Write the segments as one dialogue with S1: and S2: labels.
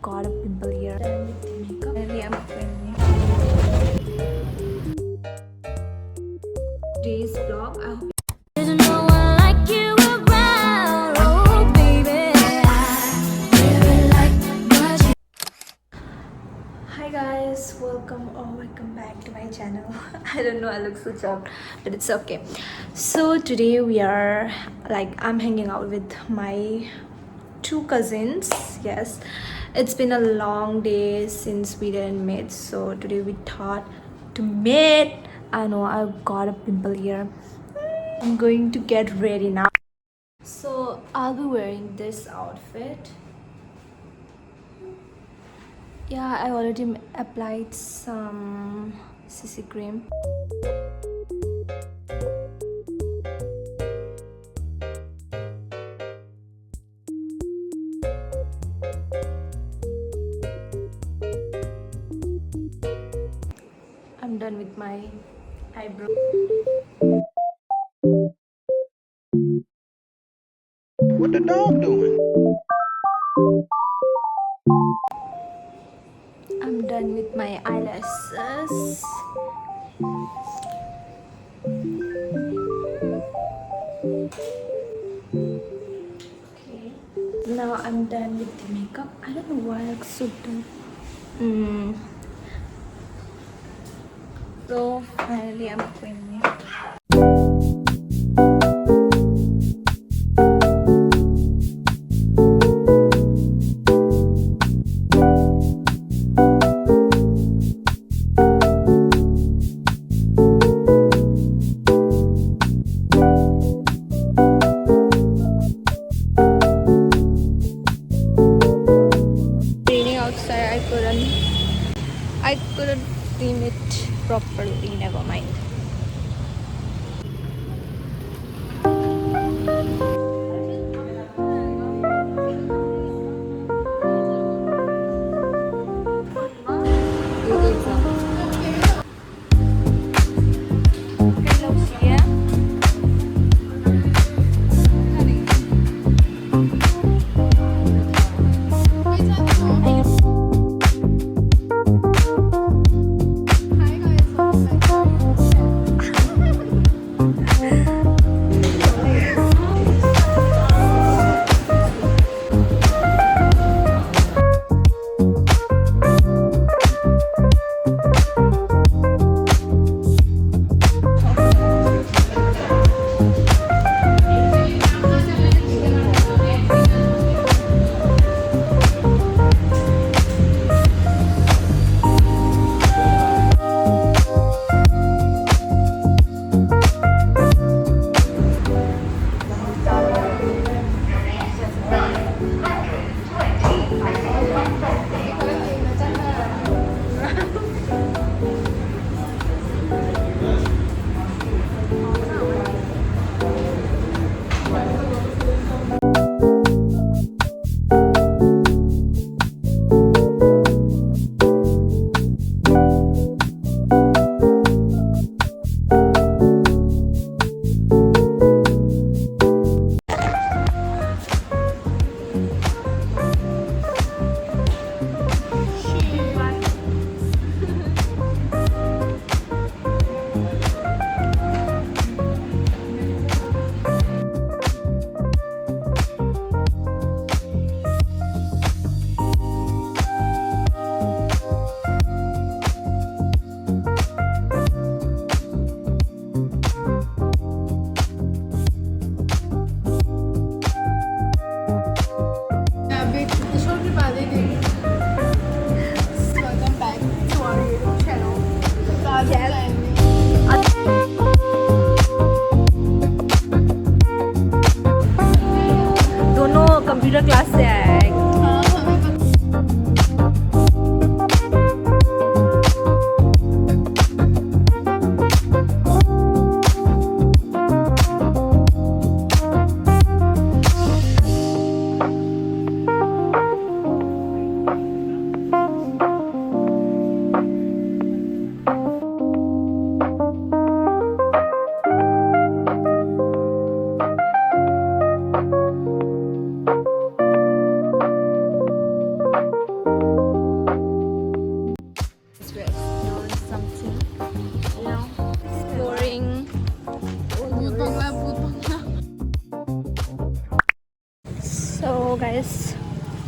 S1: Got a pimple here. Done with the makeup. Finally, I'm filming today's vlog. I hope there's no one like you around. Oh, baby, I really like what you. Hi guys, welcome back to my channel. I don't know, I look so chopped, but it's okay. So today we are I'm hanging out with my two cousins. Yes, it's been a long day since we didn't meet, so today we thought to meet. I know I've got a pimple here. I'm going to get ready now. So I'll be wearing this outfit. Yeah, I already applied some CC cream. I'm done with my eyebrow.
S2: What the dog doing?
S1: I'm done with my eyelashes. Okay. Now I'm done with the makeup. I don't know why I look so done. So finally I'm filming. Raining outside, I couldn't film it properly. Never mind.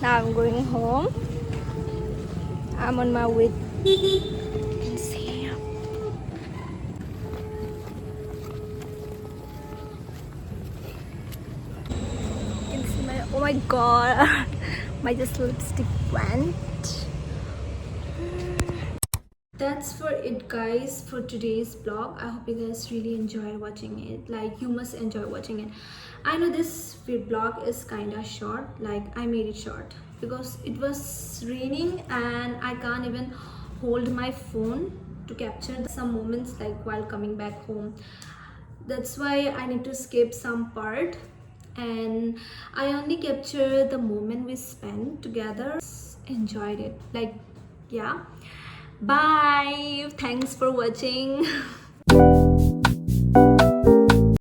S1: Now I'm going home. I'm on my way. You can see. You can see my. Oh my god. My just lipstick went. That's for it, guys, for today's vlog. I hope you guys really enjoy watching it. Like, you must enjoy watching it. I know this vlog is kind of short. Like, I made it short because it was raining and I can't even hold my phone to capture some moments like while coming back home. That's why I need to skip some part, and I only capture the moment we spent together. Enjoyed it. Like, yeah. Bye. Thanks for watching.